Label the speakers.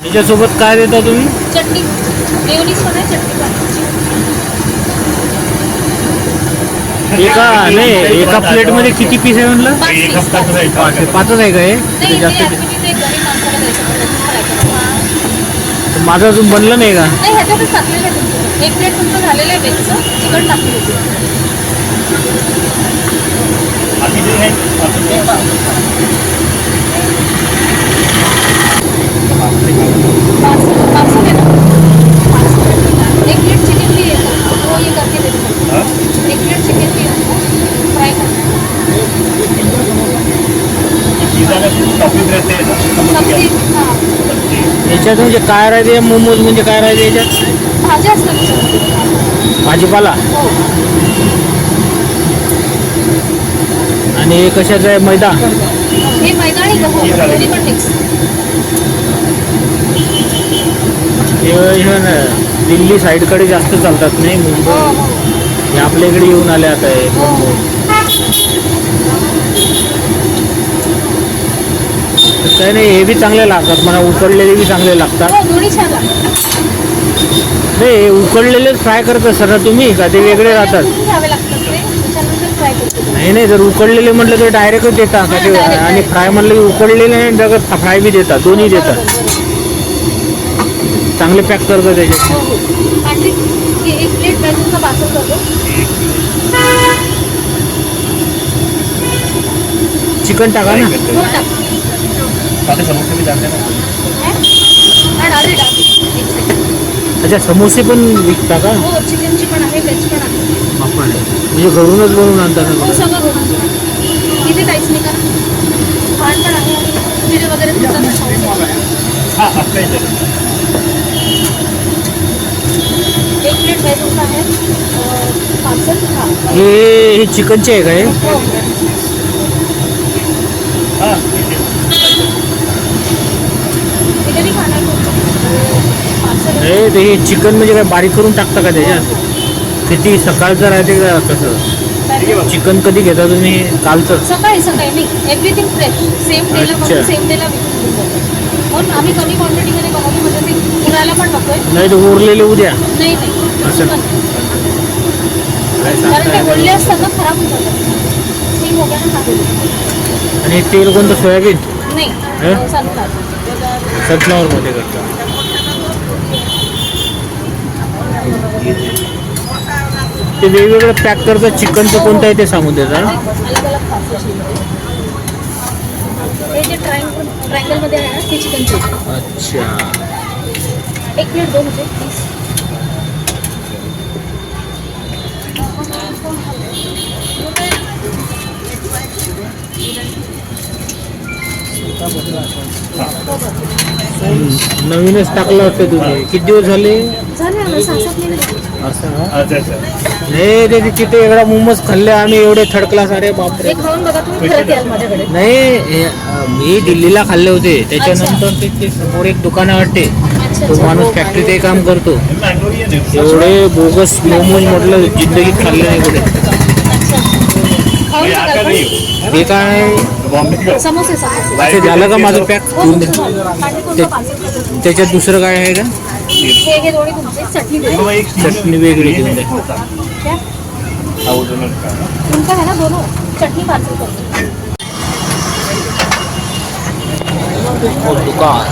Speaker 1: त्याच्यासोबत काय देता तुम्ही?
Speaker 2: चटणी, मेयोनीज पण आहे, चटणी पण आहे.
Speaker 1: एका प्लेटमध्ये किती पीस आहे म्हणलं?
Speaker 2: 5 पीस.
Speaker 1: पाचच आहे का हे?
Speaker 2: नाही,
Speaker 1: ते जास्त
Speaker 2: ॲक्च्युली ते गरीब माणसाला द्यायचं पडतं, फ्राय करायचं.
Speaker 1: माझं अजून बनलं नाही का?
Speaker 2: नाही, ह्याच्यातच टाकलेलं आहे तुमचं. एक प्लेट तुमचं झालेलं आहे व्हेजचं, चिकन टाकलेलं आहे. पार्सल आहे ना? एक प्लेट चिकन भी है, वो ये करके दे दो. एक प्लेट चिकन भी है, फ्राय करना है. सब्जी, हां.
Speaker 1: याच्यात म्हणजे काय राहते? मोमोज म्हणजे काय राहते याच्यात?
Speaker 2: भाज्या असतात त्याच्यामध्ये.
Speaker 1: भाजीपाला.
Speaker 2: हो.
Speaker 1: आणि हे कशाचं आहे? मैदा?
Speaker 2: हे मैदा आणि गहू दोन्ही पण मिक्स.
Speaker 1: हे ना दिल्ली साईडकडे जास्त चालतात नाही,
Speaker 2: हो
Speaker 1: मुंबई.
Speaker 2: हो
Speaker 1: हे आपल्या इकडे येऊन आले आता हे
Speaker 2: हो.
Speaker 1: काय नाही, हे बी चांगले लागतात मला, उकडलेले बी चांगले लागतात.
Speaker 2: हो, दोन्ही छान लागतात.
Speaker 1: नाही, हे उकडलेलेच फ्राय करता सर तुम्ही का ते वेगळे राहतात?
Speaker 2: उकडून घ्यावे लागतात ते, त्याच्यानंतर फ्राय करतो.
Speaker 1: नाही, जर उकडलेले म्हटलं तर डायरेक्टच देता का ते?
Speaker 2: direct.
Speaker 1: आणि फ्राय म्हटलं की उकडलेले नाही, जगत फ्राय बी देतात, दोन्ही देतात. चांगले पॅक करतात त्याच्यात.
Speaker 2: हो हो. आणखी एक प्लेट व्हेजचा पार्सल करतो.
Speaker 1: चिकन टाका ना.
Speaker 2: हो, टाक. हा, डाळ. एक सेकंड.
Speaker 1: अच्छा, समोसे पण विकता का?
Speaker 2: हो, चिकनची पण आहे, व्हेज पण आहे.
Speaker 1: आपण म्हणजे घरूनच बनवून आणता
Speaker 2: हो,
Speaker 1: ना?
Speaker 2: सगळं बनवून. इथे काहीच नाही का? खाण पण आहे आणि जिरे वगैरे देतात ना खाण्यासाठी. एक प्लेट व्हेज आहे पार्सल. हां.
Speaker 1: हे चिकनचे आहे का हे?
Speaker 2: हो. किती खाणार पार्सल?
Speaker 1: हे चिकन म्हणजे काय बारीक करून टाकता का त्याच्यात? किती सकाळचं राहते का कसं? चिकन कधी घेता तुम्ही? कालचं?
Speaker 2: सकाळी नाही, एव्हरीथिंग फ्रेश. सेम डेला
Speaker 1: अच्छा.
Speaker 2: सेम डेला विकून जातो. म्हणून आम्ही कमी क्वांटिटीमध्ये बनवतो, म्हणजे ते उरायला पण बघतोय.
Speaker 1: नाही, तर उरलेले उद्या.
Speaker 2: नाही
Speaker 1: असं
Speaker 2: पण कारण ते ओढले असतात ना, खराब होऊन जातात. स्टीम वगैरे टाकून.
Speaker 1: आणि तेल कोणतं? सोयाबीन?
Speaker 2: नाही, सनफ्लावर.
Speaker 1: सनफ्लॉवरमध्ये करता. ते वेगवेगळं पॅक करतात. चिकनचं कोणतं आहे ते सांगून देता?
Speaker 2: अलग अलग खासियत. हे जे ट्रायंगलमध्ये आहे ना, ते चिकनचे.
Speaker 1: अच्छा.
Speaker 2: एक प्लेट दोन होते प्लीज.
Speaker 1: नवीनच टाकलं वाटतं तुम्ही. किती दिवस झाले?
Speaker 2: झाले आम्हाला 6-7 महिने झाले.
Speaker 1: असं नाही, ते तिथे एवढा मोमोज खाल्ले आम्ही, एवढे थर्ड क्लास. अरे बापरे.
Speaker 2: एक खाऊन बघा तुम्ही, परत याल माझ्याकडे.
Speaker 1: नाही, मी दिल्लीला खाल्ले होते. त्याच्यानंतर ते समोर एक दुकान वाटते, तो माणूस फॅक्टरीत काम करतो. एवढे बोगस मोमोज म्हटलं जिंदगीत खाल्ले नाही कुठे.
Speaker 2: खाऊन बघा पण.
Speaker 1: हे काय?
Speaker 2: समोसे.
Speaker 1: अच्छा, झालं का माझं पॅक? त्याच्यात दुसरं काय आहे का?
Speaker 2: हे दोन्ही तुमचे. चटणी देतो.
Speaker 1: चटणी वेगळी देऊन द्या.
Speaker 2: तुमचा है ना दोनों? चटनी पार्सल करतो.
Speaker 1: दुकान.